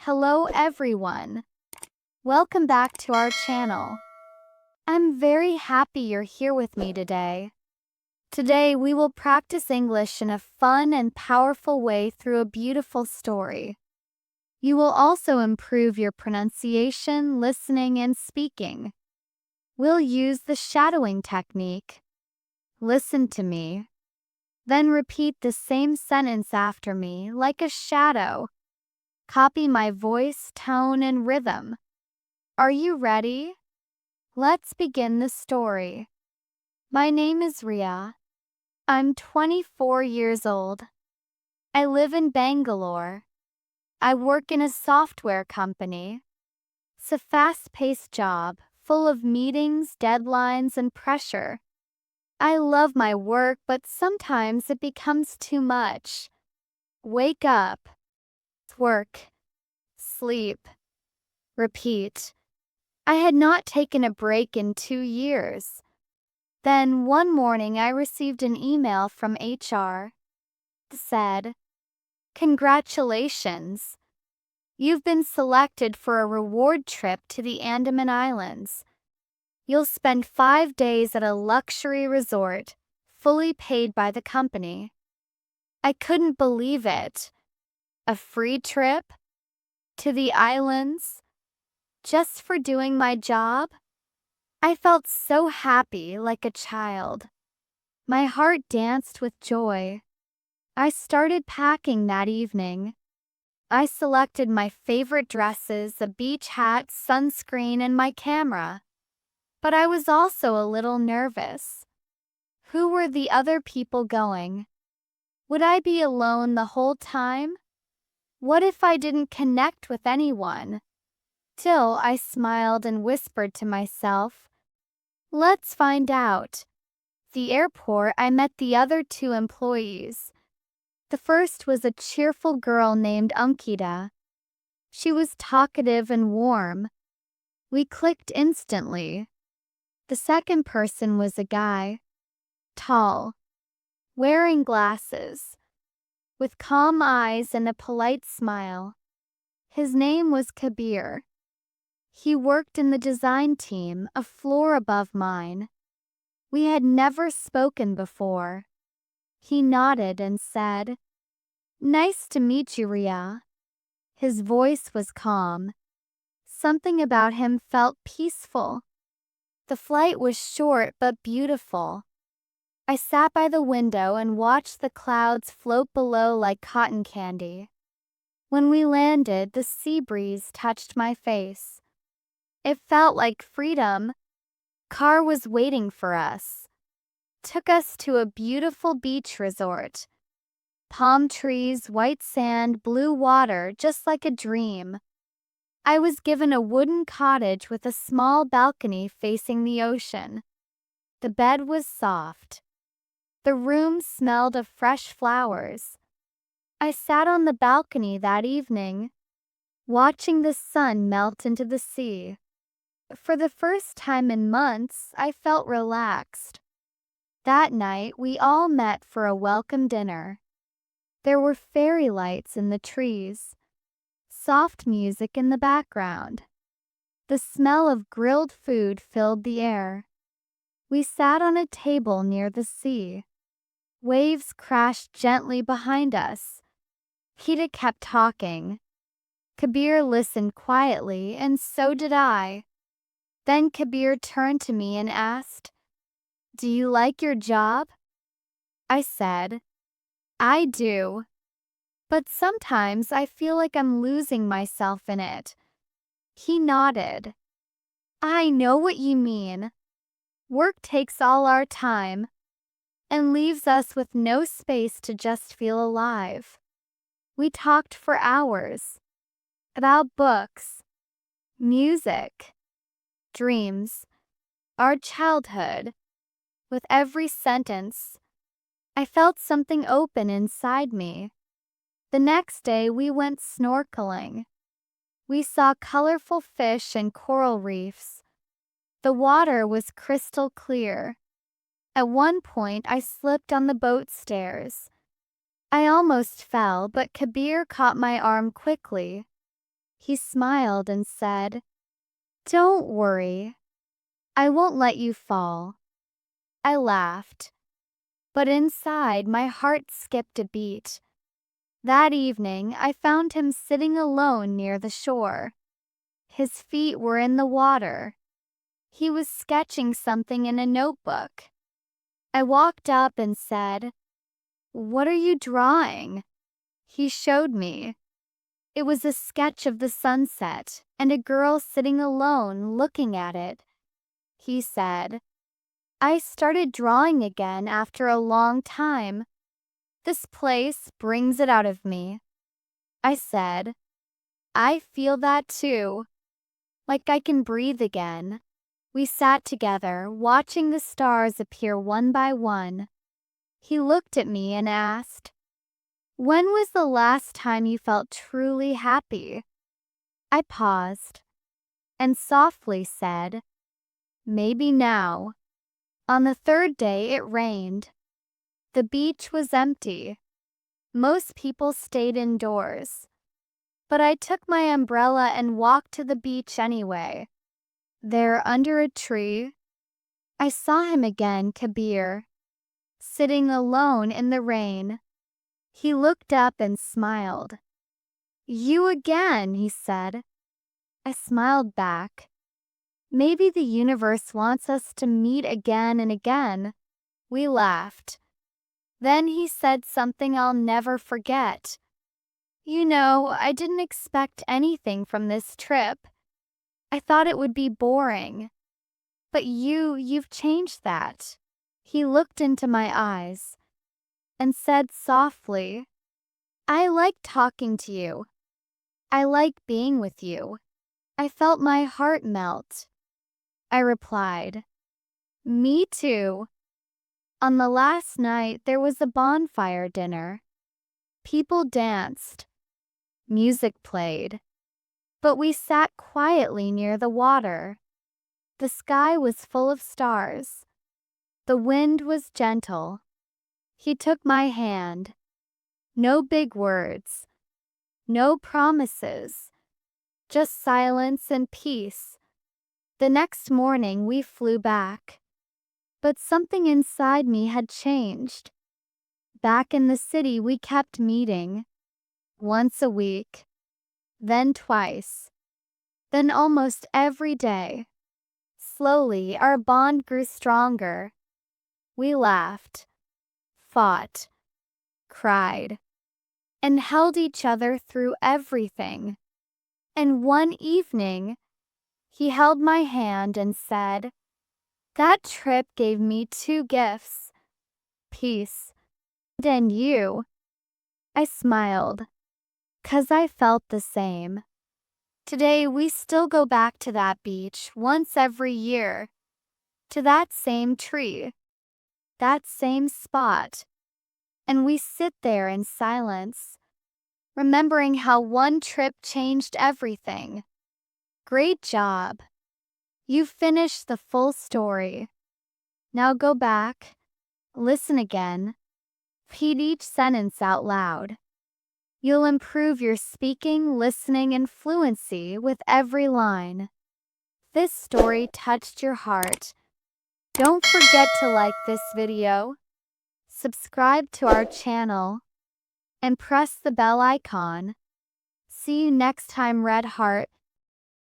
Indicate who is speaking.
Speaker 1: Hello everyone. Welcome back to our channel. I'm very happy you're here with me today. Today we will practice English in a fun and powerful way through a beautiful story. You will also improve your pronunciation, listening, and speaking. We'll use the shadowing technique. Listen to me. Then repeat the same sentence after me like a shadow. Copy my voice, tone, and rhythm. Are you ready? Let's begin the story. My name is Ria. I'm 24 years old. I live in Bangalore. I work in a software company. It's a fast-paced job, full of meetings, deadlines, and pressure. I love my work, but sometimes it becomes too much. Wake up, work, sleep, repeat. I had not taken a break in 2 years. Then one morning I received an email from HR. It said, "Congratulations. You've been selected for a reward trip to the Andaman Islands. You'll spend 5 days at a luxury resort, fully paid by the company." I couldn't believe it. A free trip? To the islands? Just for doing my job? I felt so happy, like a child. My heart danced with joy. I started packing that evening. I selected my favorite dresses, a beach hat, sunscreen, and my camera. But I was also a little nervous. Who were the other people going? Would I be alone the whole time? What if I didn't connect with anyone? Still, I smiled and whispered to myself, "Let's find out." At the airport, I met the other 2 employees. The first was a cheerful girl named Ankita. She was talkative and warm. We clicked instantly. The second person was a guy, tall, wearing glasses, with calm eyes and a polite smile. His name was Kabir. He worked in the design team, a floor above mine. We had never spoken before. He nodded and said, "Nice to meet you, Ria." His voice was calm. Something about him felt peaceful. The flight was short but beautiful. I sat by the window and watched the clouds float below like cotton candy. When we landed, the sea breeze touched my face. It felt like freedom. Car was waiting for us. Took us to a beautiful beach resort. Palm trees, white sand, blue water, just like a dream. I was given a wooden cottage with a small balcony facing the ocean. The bed was soft. The room smelled of fresh flowers. I sat on the balcony that evening, watching the sun melt into the sea. For the first time in months, I felt relaxed. That night, we all met for a welcome dinner. There were fairy lights in the trees, soft music in the background. The smell of grilled food filled the air. We sat on a table near the sea. Waves crashed gently behind us. Kita kept talking. Kabir listened quietly, and so did I. Then Kabir turned to me and asked, "Do you like your job?" I said, "I do. But sometimes I feel like I'm losing myself in it." He nodded. "I know what you mean. Work takes all our time and leaves us with no space to just feel alive." We talked for hours about books, music, dreams, our childhood. With every sentence, I felt something open inside me. The next day, we went snorkeling. We saw colorful fish and coral reefs. The water was crystal clear. At one point, I slipped on the boat stairs. I almost fell, but Kabir caught my arm quickly. He smiled and said, "Don't worry, I won't let you fall." I laughed, but inside my heart skipped a beat. That evening, I found him sitting alone near the shore. His feet were in the water. He was sketching something in a notebook. I walked up and said, "What are you drawing?" He showed me. It was a sketch of the sunset and a girl sitting alone looking at it. He said, "I started drawing again after a long time. This place brings it out of me." I said, "I feel that too, like I can breathe again." We sat together, watching the stars appear one by one. He looked at me and asked, "When was the last time you felt truly happy?" I paused and softly said, "Maybe now." On the third day it rained. The beach was empty. Most people stayed indoors. But I took my umbrella and walked to the beach anyway. There, under a tree, I saw him again, Kabir, sitting alone in the rain. He looked up and smiled. "You again," he said. I smiled back. Maybe the universe wants us to meet again and again. We laughed. Then he said something I'll never forget. "You know, I didn't expect anything from this trip. I thought it would be boring. But you've changed that." He looked into my eyes and said softly, "I like talking to you. I like being with you." I felt my heart melt. I replied, "Me too." On the last night, there was a bonfire dinner. People danced. Music played. But we sat quietly near the water. The sky was full of stars. The wind was gentle. He took my hand. No big words. No promises. Just silence and peace. The next morning we flew back. But something inside me had changed. Back in the city we kept meeting. Once a week. Then twice. Then almost every day. Slowly, our bond grew stronger. We laughed, fought, cried, and held each other through everything. And one evening, he held my hand and said, "That trip gave me two gifts, peace and you." I smiled, 'cause I felt the same. Today, we still go back to that beach once every year, to that same tree, that same spot, and we sit there in silence, remembering how one trip changed everything. Great job. You've finished the full story. Now go back, listen again, repeat each sentence out loud. You'll improve your speaking, listening, and fluency with every line. This story touched your heart. Don't forget to like this video, subscribe to our channel, and press the bell icon. See you next time, Red Heart.